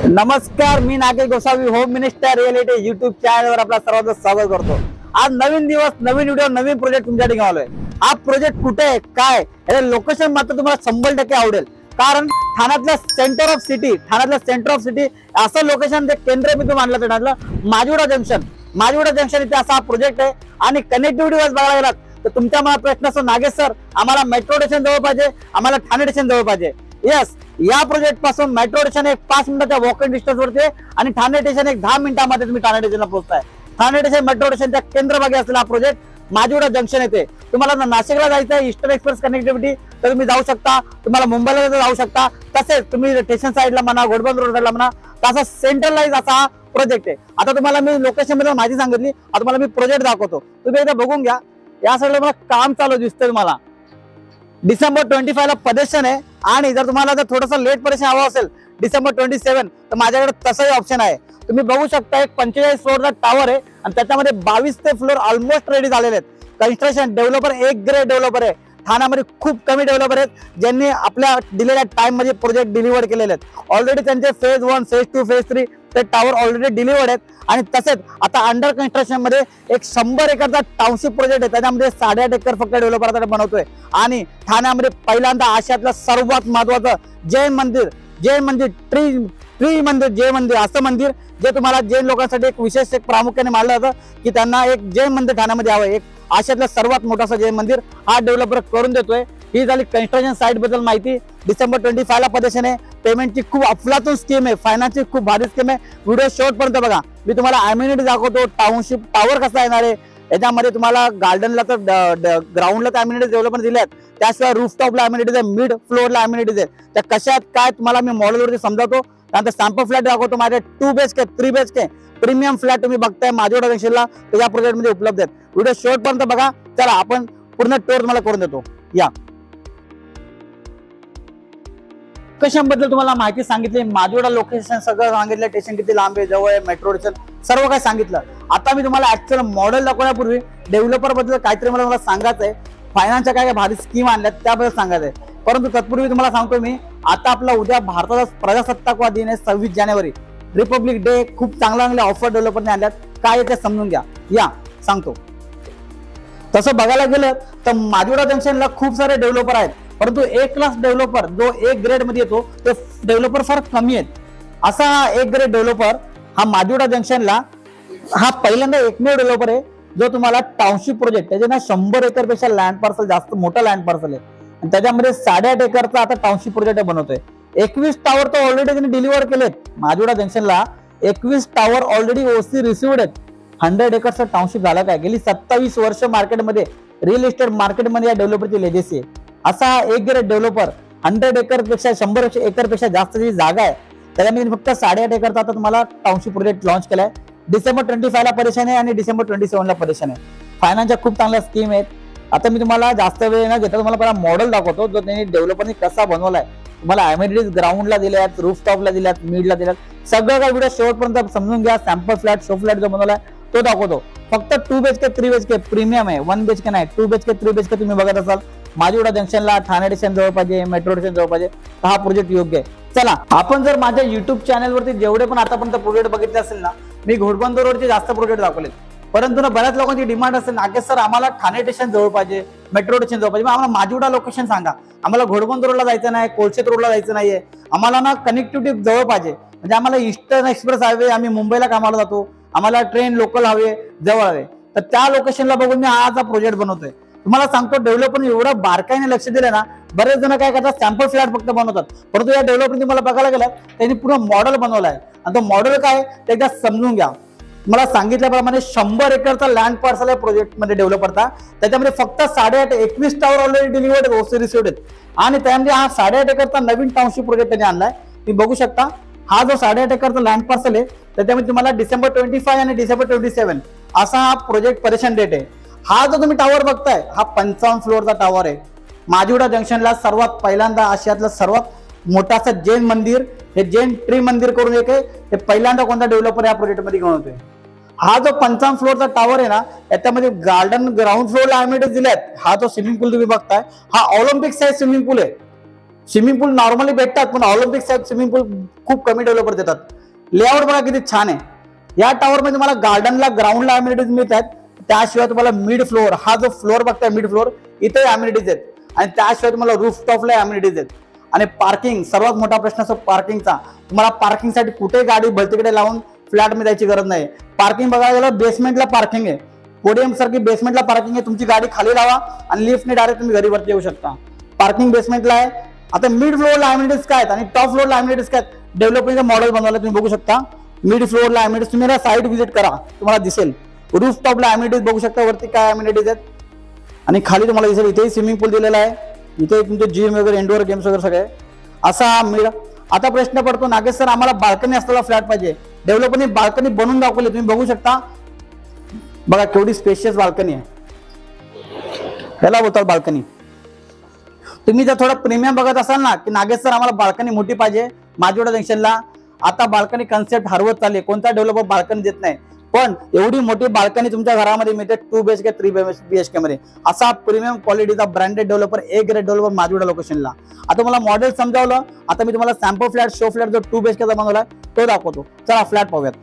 नमस्कार, मी Nagesh Gosavi, home minister reality YouTube चॅनलवर आपला सर्वांचं स्वागत करतो। आज नवीन दिवस, नवीन व्हिडिओ, नवीन प्रोजेक्ट तुमच्यासाठी आलोय। हा प्रोजेक्ट कुठे आहे, काय याचे लोकेशन मात्र तुम्हाला 100% आवडेल, कारण ठाण्यातल्या सेंटर ऑफ सिटी असं लोकेशन ते केंद्रबिंदू मानलं जातं। माजिवडा जंक्शन इथे असा हा प्रोजेक्ट आहे। आणि कनेक्टिव्हिटी वाईज बघायला गेलात तर तुमच्या मनात प्रश्न असतो, नागेश सर आम्हाला मेट्रो स्टेशन जवळ पाहिजे, आम्हाला ठाणे स्टेशन जवळ पाहिजे। यस, या प्रोजेक्ट पासून मेट्रो स्टेशन एक 5 मिनिटाच्या वॉकिंग डिस्टन्स वरती आणि ठाणे स्टेशन एक 10 मिनिटांमध्ये तुम्ही ठाणे स्टेशनला पोहोचताय। ठाणे स्टेशन मेट्रो स्टेशनच्या केंद्रभागी असलेला हा प्रोजेक्ट माजिवडा जंक्शन येते। तुम्हाला नाशिकला जायचं आहे, ईस्टर्न एक्सप्रेस कनेक्टिव्हिटी, तर तुम्ही जाऊ शकता। तुम्हाला मुंबईला जाऊ शकता, तसेच तुम्ही स्टेशन साईडला म्हणा, घोडबंदर रोडला म्हणा, तसा सेंट्रलाइज असा हा प्रोजेक्ट आहे। आता तुम्हाला मी लोकेशन बद्दल माहिती सांगितली, आता तुम्हाला मी प्रोजेक्ट दाखवतो, तुम्ही एकदा बघून घ्या। या साईडला मला काम चालू दिसतंय तुम्हाला। डिसेंबर 25 ला पदेशन आहे, आणि जर तुम्हाला जर थोडंसं लेट पदेशन हवं असेल डिसेंबर 27, तर माझ्याकडे तसंही ऑप्शन आहे। तुम्ही बघू शकता, एक 45 फ्लोअरचा टावर आहे आणि त्याच्यामध्ये 22 ते फ्लोअर ऑलमोस्ट रेडी झालेले आहेत। कन्स्ट्रक्शन डेव्हलपर एक ग्रेट डेव्हलपर आहे। ठाण्यामध्ये खूप कमी डेव्हलपर आहेत ज्यांनी आपल्या दिलेल्या टाइम मध्ये प्रोजेक्ट डिलिव्हर केलेले आहेत। ऑलरेडी त्यांचे फेज 1, फेज 2, फेज 3 ते टावर ऑलरेडी डिलिव्हर्ड आहेत। आणि तसेच आता अंडर कन्स्ट्रक्शन मध्ये एक 100 एकरचा टाउनशिप प्रोजेक्ट आहे, त्याच्यामध्ये 8.5 एकर फक्त डेव्हलपर आता बनवतोय। आणि ठाण्यामध्ये पहिल्यांदा आशियातलं सर्वात महत्वाचं जैन मंदिर ट्री मंदिर असं मंदिर, जे तुम्हाला जैन लोकांसाठी एक विशेष एक प्रामुख्याने मानलं जातं की त्यांना एक जैन मंदिर ठाण्यामध्ये हवं। एक आशियातलं सर्वात मोठं जैन मंदिर हा डेव्हलपर करून देतोय। ही झाली कन्स्ट्रक्शन साइट बद्दल माहिती। डिसेंबर 25 ला पदेशन आहे। पेमेंटची खूप अफलातून स्कीम आहे, फायनान्सची खूप भारी स्कीम आहे। व्हिडिओ शेवटपर्यंत बघा, मी तुम्हाला अम्युनिटी दाखवतो, टाउनशिप टावर कसा येणार आहे, याच्यामध्ये तुम्हाला गार्डनला तर ग्राउंडला तर अम्युनिटीज डेव्हलपमेंट दिल्यात, त्याशिवाय रूफटॉपला अम्युनिटीज आहे, मिड फ्लोअरला अम्युनिटीज आहे। त्या कशात काय तुम्हाला मी मॉडेलवरती समजावतो। त्यानंतर सॅम्पल फ्लॅट दाखवतो, माझ्या 2 BHK 3 BHK प्रीमियम फ्लॅट तुम्ही बघताय माजिवडा जंक्शनला, या प्रोजेक्ट मध्ये उपलब्ध आहेत। व्हिडिओ शेवटपर्यंत बघा। चला आपण पूर्ण टूर तुम्हाला करून देतो। या लोकेशन बद्दल तुम्हाला माहिती सांगितली, माजिवडा लोकेशन सगळं सांगितलं, स्टेशन किती लांब आहे, जवळ आहे, मेट्रो स्टेशन सर्व काही सांगितलं। आता मी तुम्हाला ऍक्च्युअल मॉडेल दाखवण्यापूर्वी डेव्हलपर बद्दल काहीतरी मला सांगायचं आहे। फायनान्सच्या काय भारी स्कीम आणल्यात त्याबद्दल सांगायचं आहे। परंतु तत्पूर्वी तुम्हाला सांगतो मी, आता आपला उद्या भारताचा प्रजासत्ताकवाद दिन आहे, 26 जानेवारी रिपब्लिक डे। खूप चांगल्या ऑफर डेव्हलपरने आणल्यात, काय ते समजून घ्या। या सांगतो। तसं बघायला गेलं तर माजिवडा जंक्शनला खूप सारे डेव्हलपर आहेत, परंतु ए क्लास डेव्हलपर जो एक ग्रेड मध्ये येतो ते डेव्हलपर फार कमी आहेत। असा हा एक ग्रेड डेव्हलपर हा माजिवडा जंक्शनला हा पहिल्यांदा एकमेव डेव्हलपर आहे जो तुम्हाला टाउनशिप प्रोजेक्ट, त्याचे ना 100 एकर पेक्षा लँड पार्सल, जास्त मोठा लँड पार्सल आहे, आणि त्याच्यामध्ये 8.5 एकरचा आता टाउनशिप प्रोजेक्ट बनवतोय। 21 टावर तर ऑलरेडी त्यांनी डिलिव्हर केलेत Majiwada जंक्शनला। 21 tower already OC received आहेत। 100 एकरचा टाउनशिप झाला काय, गेली 27 वर्ष मार्केटमध्ये, रिअल इस्टेट मार्केटमध्ये या डेव्हलपरची लेजेसी आहे। असा एक ग्रेड डेव्हलपर 100 एकर पेक्षा 100 एकर पेक्षा जास्त जी जागा आहे त्याच्यामध्ये फक्त 8.5 एकरचा आता तुम्हाला टाउनशिप प्रोजेक्ट लॉन्च केलाय। डिसेंबर 25 ला परेशान आहे आणि डिसेंबर 27 ला परेशान आहे। फायनान्सच्या खूप चांगल्या स्कीम आहेत। आता मी तुम्हाला जास्त वेळ न घेता तुम्हाला पहिला मॉडेल दाखवतो जो त्यांनी डेव्हलपरनी कसा बनवलाय। तुम्हाला अमेनिटीज ग्राउंडला दिल्यात, रूफटॉपला दिल्यात, मिडला दिल्यात, सगळं काही व्हिडिओ शेवटपर्यंत समजून घ्या। सॅम्पल फ्लॅट, शो फ्लॅट जो बनवलाय तो दाखवतो। फक्त 2 BHK 3 BHK प्रीमियम आहे, 1 BHK नाही, 2 BHK 3 BHK तुम्ही बघत असाल। माजिवडा जंक्शनला ठाणे स्टेशन जवळ पाहिजे, मेट्रो स्टेशन जवळ पाहिजे, तर हा प्रोजेक्ट योग्य आहे। चला, आपण जर माझ्या युट्यूब चॅनलवरती जेवढे पण आतापर्यंत प्रोजेक्ट बघितले असेल ना, मी घोडबंदर रोडचे जास्त प्रोजेक्ट दाखवले, परंतु ना बऱ्याच लोकांची डिमांड असेल, नागेश सर आम्हाला ठाणे स्टेशन जवळ पाहिजे, मेट्रो स्टेशन जवळ पाहिजे, आम्हाला माजिवडा लोकेशन सांगा, आम्हाला घोडबंदर रोडला जायचं नाही, कोलशेत रोडला जायचं नाहीये, आम्हाला ना कनेक्टिव्हिटी जवळ पाहिजे, म्हणजे आम्हाला ईस्टर्न एक्सप्रेस हायवे, आम्ही मुंबईला कामाला जातो, आम्हाला ट्रेन लोकल हवे, जवळ हवे, तर त्या लोकेशनला बघून मी हा प्रोजेक्ट बनवतोय। तुम्हाला सांगतो, डेव्हलपरने एवढं बारकाईने लक्ष दिलं ना, बरेच जण काय करतात सॅम्पल फ्लॅट फक्त बनवतात, परंतु या डेव्हलपरने मला बघायला गेलं त्यांनी पूर्ण मॉडेल बनवलाय। आणि तो मॉडेल काय ते एकदा समजून घ्या। मला सांगितल्याप्रमाणे 100 एकरचा लँड पार्सल आहे प्रोजेक्ट मध्ये डेव्हलपरचा, त्याच्यामध्ये फक्त 21 tower already delivered OC received आहेत, आणि त्यामध्ये हा 8.5 एकरचा नवीन टाउनशिप प्रोजेक्ट त्यांनी आणलाय। तुम्ही बघू शकता, हा जो 8.5 एकरचा लँड पार्सल आहे त्याच्यामध्ये तुम्हाला डिसेंबर 25 आणि डिसेंबर 27 असा हा प्रोजेक्ट परेशान डेट आहे। हा जो तुम्ही टावर बघताय हा 55 फ्लोअरचा टावर आहे। माजिवडा जंक्शनला सर्वात पहिल्यांदा आशियातलं सर्वात मोठासा जैन मंदिर, हे जैन ट्री मंदिर करून एक आहे, हे पहिल्यांदा कोणता डेव्हलपर या प्रोजेक्ट मध्ये घेऊन होतोय। हा जो 55 फ्लोअरचा टावर आहे ना, याच्यामध्ये गार्डन ग्राउंड फ्लोअरला अम्युनिटीज दिल्यात। हा जो स्विमिंग पूल तुम्ही बघताय हा ऑलिम्पिक साइज स्विमिंग पूल आहे। स्विमिंग पूल नॉर्मली भेटतात, पण ऑलिम्पिक साइज स्विमिंग पूल खूप कमी डेव्हलपर देतात। लेआउट बघा किती छान आहे. या टॉवर मध्ये तुम्हाला गार्डनला ग्राउंडला अम्युनिटीज मिळतात. त्याशिवाय तुम्हाला मिड फ्लोअर, हा जो फ्लोअर बघताय मिड फ्लोअर, इथे अम्युनिटीज आहेत. आणि त्याशिवाय तुम्हाला रूफ टॉपला अम्युनिटीज आहेत. आणि पार्किंग, सर्वात मोठा प्रश्न असतो पार्किंगचा. तुम्हाला पार्किंगसाठी कुठे गाडी भलतीकडे लावून फ्लॅट मध्ये जायची गरज नाही. पार्किंग बघायला गेलं बेसमेंटला पार्किंग आहे. पोडियम सारखी बेसमेंटला पार्किंग आहे. तुमची गाडी खाली लावा आणि लिफ्टने डायरेक्ट तुम्ही घरी वरती येऊ शकता. पार्किंग बेसमेंटला आहे. आता मिड फ्लोअरला अम्युनिटीज काय आहेत आणि टॉप फ्लोअरला अम्युनिटीज काय आहेत, डेव्हलपमेंटचं मॉडेल बनवलं तुम्ही बघू शकता. मिड फ्लोअरला अम्युनिटीज, तुम्ही साईड व्हिजिट करा तुम्हाला दिसेल. रूफ टॉपला अम्युनिटीज बघू शकता, वरती काय अम्युनिटीज आहेत. आणि खाली तुम्हाला दिसेल इथेही स्विमिंग पूल दिलेला आहे. इथे तुमचे जिम वगैरे, इंडोर गेम्स वगैरे सगळे. असा मिड. आता प्रश्न पडतो नागेश सर आम्हाला बाल्कनी असलेला फ्लॅट पाहिजे. डेव्हलपरने बाल्कनी बनवून दाखवली, तुम्ही बघू शकता. बघा केवढी स्पेशियस बाल्कनी आहे. याला बोलतात बाल्कनी. तुम्ही जर थोडं प्रीमियम बघत असाल ना की नागेश सर आम्हाला बाल्कनी मोठी पाहिजे माजिवडा जंक्शनला, आता बाल्कनी कन्सेप्ट हरवत चालले. कोणता डेव्हलपर बाल्कनी देत नाही, पण एवढी मोठी बाल्कनी तुमच्या घरामध्ये मिळते 2 BHK 3 BHK मध्ये. असा प्रीमियम क्वालिटीचा branded developer, A grade developer Majiwada लोकेशनला. आता मला मॉडेल समजावलं. आता मी तुम्हाला सॅम्पल फ्लॅट, शो फ्लॅट जो 2 BHK चा बनवला तो दाखवतो. चला फ्लॅट पाहूयात.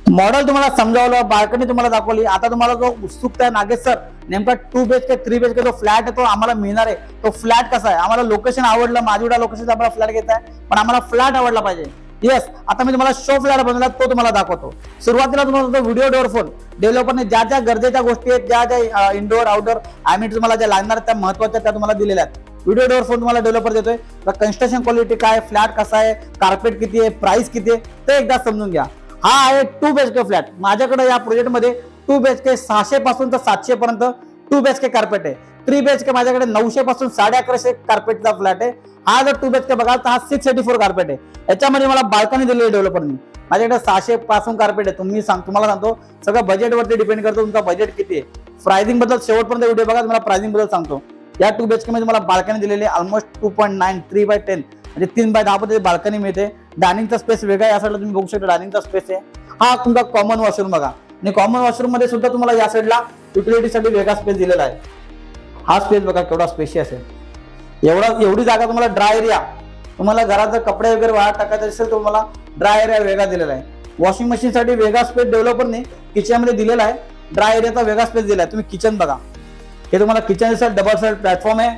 मॉडेल तुम्हाला समजावलं, बाल्कनी तुम्हाला दाखवली. आता तुम्हाला जो उत्सुकता आहे नागेश सर नेमका 2 BHK 3 BHK जो फ्लॅट आहे तो आम्हाला मिळणार आहे, तो फ्लॅट कसा आहे. आम्हाला लोकेशन आवडलं, माजिवडा लोकेशनचा आम्हाला फ्लॅट घ्यायचा आहे, पण आम्हाला फ्लॅट आवडला पाहिजे. येस, आता मी तुम्हाला शो फ्लॅट बनवला तो तुम्हाला दाखवतो. सुरुवातीला तुम्हाला व्हिडिओ डोअर फोन डेव्हलपरने ज्या ज्या गरजेच्या गोष्टी आहेत, ज्या ज्या इंडोर आउटडोर अम्युनिटी तुम्हाला ज्या लागणार त्या महत्वाच्या त्या तुम्हाला दिलेल्या आहेत. व्हिडिओ डोअर फोन तुम्हाला डेव्हलपर देतोय. कन्स्ट्रक्शन क्वालिटी काय, फ्लॅट कसा आहे, कार्पेट किती आहे, प्राइस किती आहे ते एकदा समजून घ्या. हा आहे 2 BHK फ्लॅट. माझ्याकडे या प्रोजेक्टमध्ये 2 BHK 600 पासून तर 700 पर्यंत 2 BHK कार्पेट आहे. 3 BHK माझ्याकडे 900 पासून 1150 कार्पेटचा फ्लॅट आहे. हा जर 2 BHK बघाल तर हा 684 कार्पेट आहे. याच्यामध्ये मला बाल्कनी दिलेली आहे डेव्हलपरनी. माझ्याकडे 600 पासून कार्पेट आहे. तुम्हाला सांगतो सगळं बजेटवरती डिपेंड करतो, तुमचा बजेट किती आहे. प्राइसिंग बद्दल शेवटपर्यंत व्हिडिओ बघा, तुम्हाला प्राइसिंग बद्दल सांगतो. या 2 BHK मध्ये मला बाल्कनी दिलेली आहे ऑलमोस्ट 2.9 3/10 म्हणजे 3/10 मध्ये बाल्कनी मिळते. डायनिंगचा स्पेस वेगळा आहे. या साईडला तुम्ही बघू शकता डायनिंगचा स्पेस आहे. हा तुमचा कॉमन वॉशरूम बघा. आणि कॉमन वॉशरूम मध्ये सुद्धा तुम्हाला या साईडला युटिलिटीसाठी वेगळा स्पेस दिलेला आहे. हा स्पेस बघा केवढा स्पेशियस आहे. एवढी जागा तुम्हाला ड्राय एरिया, तुम्हाला घरात जर कपडे वगैरे वाळत टाकायचे असेल तर तुम्हाला ड्राय एरिया वेगळा दिलेला आहे. वॉशिंग मशीन साठी वेगळा स्पेस डेव्हलपरने किचन मध्ये दिलेला आहे. ड्राय एरियाचा वेगळा स्पेस दिला आहे. तुम्ही किचन बघा, हे तुम्हाला किचन दिसेल. डबल साइड प्लॅटफॉर्म आहे.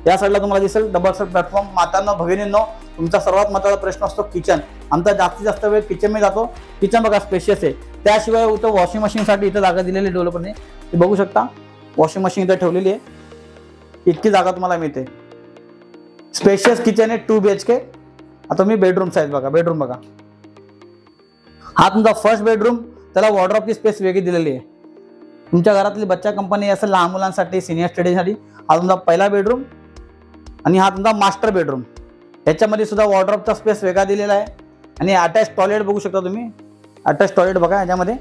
या साईडला तुम्हाला दिसेल डबल साइड प्लॅटफॉर्म. मातांनो भगिनींनो, तुमचा सर्वात महत्त्वाचा प्रश्न असतो किचन. आमचा जास्तीत जास्त वेळ किचन मध्ये जातो. किचन बघा स्पेशियस आहे. त्याशिवाय इथं वॉशिंग मशीन साठी इथं जागा दिलेली आहे डेव्हलपरने. ते बघू शकता वॉशिंग मशीन इथं ठेवलेली आहे. इतकी जागा तुम्हाला मिळते. स्पेशियस किचन आहे 2 BHK. आता मी बेडरूम्स आहेत बघा. बेडरूम बघा, हा तुमचा फर्स्ट बेडरूम. त्याला वॉर्डरोबची स्पेस वेगळी दिलेली आहे. तुमच्या घरातली बच्चा कंपनी असेल, लहान मुलांसाठी, सिनियर स्टडीसाठी हा तुमचा पहिला बेडरूम. आणि हा तुमचा मास्टर बेडरूम. याच्यामध्ये सुद्धा वॉर्डरोबचा स्पेस वेगळा दिलेला आहे. आणि अटॅच टॉयलेट बघू शकता तुम्ही. अटॅच टॉयलेट बघा याच्यामध्ये.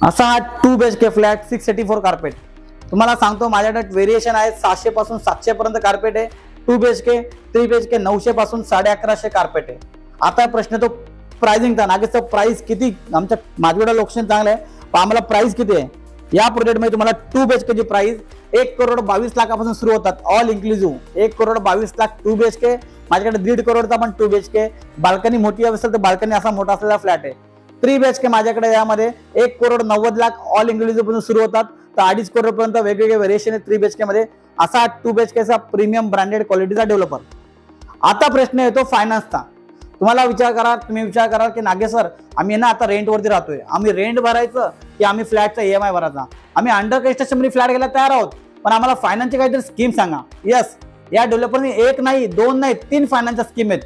असा हा 2 BHK फ्लॅट 684 कार्पेट. तुम्हाला सांगतो माझ्याकडे व्हेरिएशन आहे 600 पासून 700 पर्यंत कार्पेट आहे. 2 BHK 3 BHK 900 पासून 1150 कार्पेट आहे. आता प्रश्न तो प्राइसिंगचा. नागेशचं प्राइस किती, आमच्या माजिवडा लोकेशन चांगलं आहे पण आम्हाला प्राइस किती आहे. या प्रोजेक्टमध्ये तुम्हाला 2 BHK ची प्राइस 1,22,00,000 सुरू होतात. All inclusive 1,22,00,000 2 BHK. माझ्याकडे 1.5 करोडचा पण 2 BHK. बाल्कनी मोठी असेल तर बाल्कनी असा मोठा असलेला फ्लॅट आहे. 3 BHK माझ्याकडे यामध्ये 1,90,00,000 ऑल इन्क्लुझिव्ह पासून सुरू होतात तर 2.5 करोड पर्यंत वेगवेगळे व्हेरिएशन आहे 3 BHK मध्ये. असा 2 BHK चा प्रीमियम ब्रँडेड क्वालिटीचा डेव्हलपर. आता प्रश्न येतो फायनान्सचा. तुम्ही विचार करा की नागेश सर आम्ही ना आता रेंटवरती राहतोय, आम्ही रेंट भरायचं की आम्ही फ्लॅटचा EMI भरायचा. आम्ही अंडर कन्स्ट्रक्शन मध्ये फ्लॅट घ्यायला तयार आहोत, पण आम्हाला फायनान्सची काहीतरी स्कीम सांगा. येस, या डेव्हलपरने 1 नाही 2 नाही 3 फायनान्सच्या स्कीम आहेत.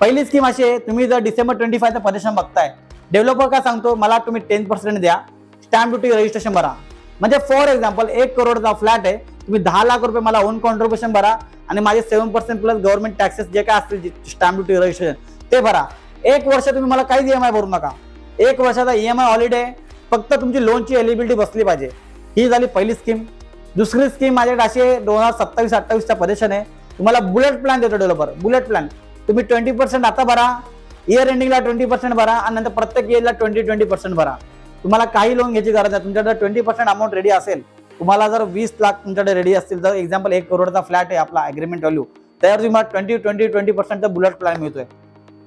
पहिली स्कीम अशी आहे, तुम्ही जर डिसेंबर 25चं पजेशन बघताय, डेव्हलपर काय सांगतो, मला तुम्ही 10% द्या, स्टॅम्प ड्युटी रजिस्ट्रेशन भरा. म्हणजे फॉर एक्झाम्पल 1 करोडचा फ्लॅट आहे, तुम्ही 10 लाख रुपये मला ओन कॉन्ट्रिब्युशन भरा आणि माझे 7% प्लस गव्हर्नमेंट टॅक्सेस जे काय असतील स्टॅम्प ड्युटी रजिस्ट्रेशन ते भरा. 1 वर्ष तुम्ही मला काहीच EMI भरू नका. 1 वर्षाचा EMI हॉलिडे, फक्त तुमची लोनची एलिजिबिलिटी बसली पाहिजे. ही झाली पहिली स्कीम. दुसरी स्कीम माझ्याकडे अशी आहे 2027-28चा पजेशन आहे. तुम्हाला बुलेट प्लॅन देतो डेव्हलपर. बुलेट प्लॅन तुम्ही 20% आता भरा, इयर एंडिंगला 20% भरा आणि नंतर प्रत्येक इयरला 20% भरा. तुम्हाला काही लोन घ्यायची गरज नाही. तुमच्याकडे 20% अमाऊंट रेडी असेल, तुम्हाला जर 20 लाख तुमच्याकडे रेडी असतील, तर एक्झाम्पल 1 करोडचा फ्लॅट आहे आपला अग्रीमेंट व्हॅल्यू, त्यावर तुम्हाला 20% बुलेट प्लॅन मिळतोय.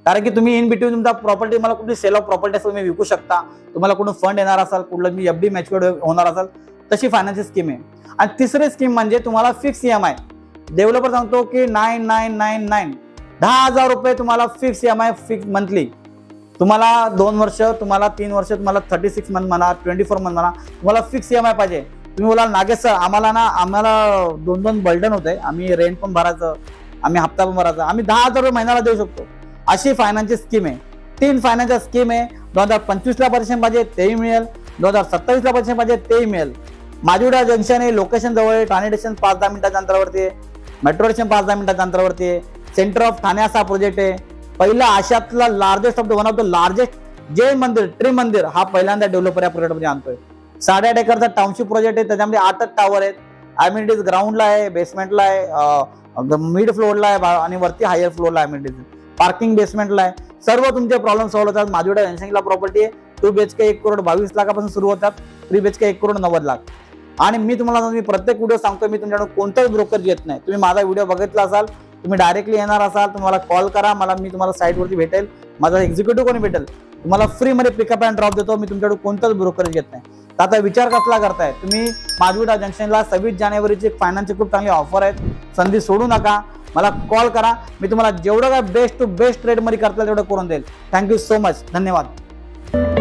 कारण की तुम्ही इन बिटवीन तुमचा प्रॉपर्टी, मला कुठली सेल ऑफ प्रॉपर्टी असेल तुम्ही विकू शकता, तुम्हाला कुठून फंड येणार असेल, कुठलं मी FD मॅच्युअर्ड होणार असेल, तशी फायनान्सची स्कीम आहे. आणि तिसरी स्कीम म्हणजे तुम्हाला फिक्स EMI. डेव्हलपर सांगतो की 9999 10,000 रुपये तुम्हाला फिक्स EMI, फिक्स मंथली. तुम्हाला 2 वर्ष, तुम्हाला 3 वर्ष, तुम्हाला 36 मंथ म्हणा, 24 मंथ म्हणा, तुम्हाला फिक्स EMI पाहिजे. तुम्ही बोला नागेश सर आम्हाला 2 बर्डन होते, आम्ही रेंट पण भरायचं, आम्ही हप्ता पण भरायचा, आम्ही 10,000 रुपये महिन्याला देऊ शकतो. अशी फायनान्सची स्कीम आहे. 3 फायनान्सच्या स्कीम आहे. 2025 ला पर्सेंट पाहिजे तेही मिळेल, 2027 ला पर्सेंट पाहिजे तेही मिळेल. माजिवडा जंक्शन आहे, लोकेशन जवळ आहे, ठाणे स्टेशन 5-10 मिनिटाच्या अंतरावरती आहे, मेट्रो स्टेशन 5-10 मिनिटाच्या अंतरावरती आहे, सेंटर ऑफ ठाणे असा प्रोजेक्ट आहे. पहिला आशियातला largest of the one of the largest Jain मंदिर, ट्री मंदिर हा पहिल्यांदा डेव्हलपर या प्रोजेक्टमध्ये आणतोय. 8.5 एकरचा टाउनशिप प्रोजेक्ट आहे, त्याच्यामध्ये 8च टावर आहेत. अम्युनिटीज ग्राउंडला आहे, बेसमेंटला आहे, मिड फ्लोअरला आहे आणि वरती हायर फ्लोअरला अम्युनिटीज, पार्किंग बेसमेंटला आहे. सर्व तुमचे प्रॉब्लेम सॉल्व्ह होतात. माजिवडा जंक्शनला प्रॉपर्टी आहे. 2 BHK 1,22,00,000पासून सुरू होतात, 3 BHK 1,90,00,000. आणि मी तुम्हाला प्रत्येक व्हिडिओ सांगतो, मी तुमच्याकडून कोणताच ब्रोकर येत नाही. तुम्ही माझा व्हिडिओ बघितला असाल, तुम्ही डायरेक्टली येणार असाल, तुम्हाला कॉल करा मला, मी तुम्हाला साईटवरती भेटेल, माझा एक्झिक्युटिव्ह कोणी भेटेल, तुम्हाला फ्रीमध्ये पिकअप अँड ड्रॉप देतो. मी तुमच्याकडून कोणताच ब्रोकर घेत नाही. तर आता विचार कसला करताय तुम्ही? माजिवडा जंक्शनला 26 जानेवारीची फायनान्सची खूप चांगली ऑफर आहेत, संधी सोडू नका. मला कॉल करा, मी तुम्हाला जेवढं काय बेस्ट टू बेस्ट रेटमध्ये करता तेवढं करून देईल. थँक्यू सो मच, धन्यवाद.